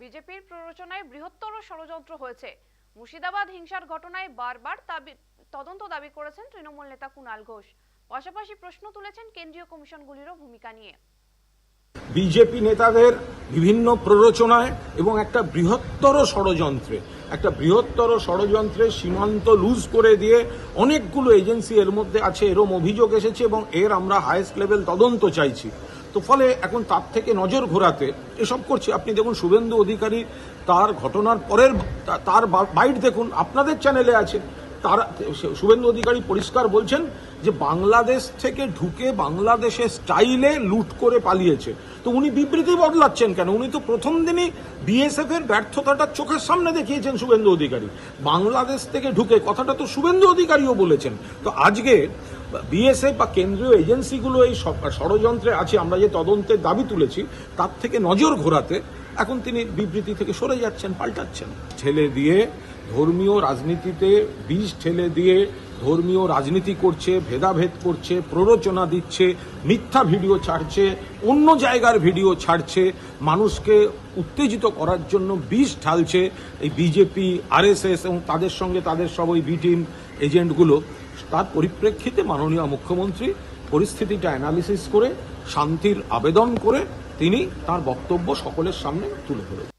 বিজেপির প্ররোচনায় বৃহত্তর ষড়যন্ত্র হয়েছে। মুর্শিদাবাদ হিংসার ঘটনায় বারবার তদন্ত দাবি করেছেন তৃণমূল নেতা কুণাল ঘোষ। পাশাপাশি প্রশ্ন তুলেছেন কেন্দ্রীয় কমিশনগুলিরও ভূমিকা নিয়ে। বিজেপি নেতাদের বিভিন্ন প্ররোচনায় এবং একটা বৃহত্তর ষড়যন্ত্রে সীমান্ত লুজ করে দিয়ে অনেকগুলো এজেন্সি এর মধ্যে আছে, এরম অভিযোগ এসেছে এবং এর আমরা হাইয়েস্ট লেভেল তদন্ত চাইছি। তো ফলে এখন তার থেকে নজর ঘোরাতে এসব করছি। আপনি দেখুন শুভেন্দু অধিকারী তার ঘটনার পরের তার বাইট দেখুন, আপনাদের চ্যানেলে আছে। শুভেন্দু অধিকারী পরিষ্কার বলছেন যে বাংলাদেশ থেকে ঢুকে বাংলাদেশের স্টাইলে লুট করে পালিয়েছে। তো উনি বিবৃতি বদলাচ্ছেন কেন? উনি তো প্রথম দিনই বিএসএফ এর ব্যর্থতাটা চোখের সামনে দেখিয়েছেন শুভেন্দু অধিকারী। বাংলাদেশ থেকে ঢুকে কথাটা তো শুভেন্দু অধিকারীও বলেছেন। তো আজকে বিএসএফ বা কেন্দ্রীয় এজেন্সিগুলো এই ষড়যন্ত্রে আছে, আমরা যে তদন্তের দাবি তুলেছি তার থেকে নজর ঘোরাতে এখন তিনি বিবৃতি থেকে সরে যাচ্ছেন, পাল্টাচ্ছেন। ঠেলে দিয়ে ধর্মীয় রাজনীতিতে বীজ ঠেলে দিয়ে ধর্মীয় রাজনীতি করছে, ভেদাভেদ করছে, প্ররোচনা দিচ্ছে, মিথ্যা ভিডিও ছাড়ছে, অন্য জায়গার ভিডিও ছাড়ছে, মানুষকে উত্তেজিত করার জন্য বীজ ঢালছে এই বিজেপি, আরএসএস এবং তাদের সঙ্গে তাদের সব ওই বি টিম এজেন্টগুলো। তার পরিপ্রেক্ষিতে মাননীয় মুখ্যমন্ত্রী পরিস্থিতিটা অ্যানালিসিস করে শান্তির আবেদন করে তিনি তার বক্তব্য সকলের সামনে তুলে ধরেছেন।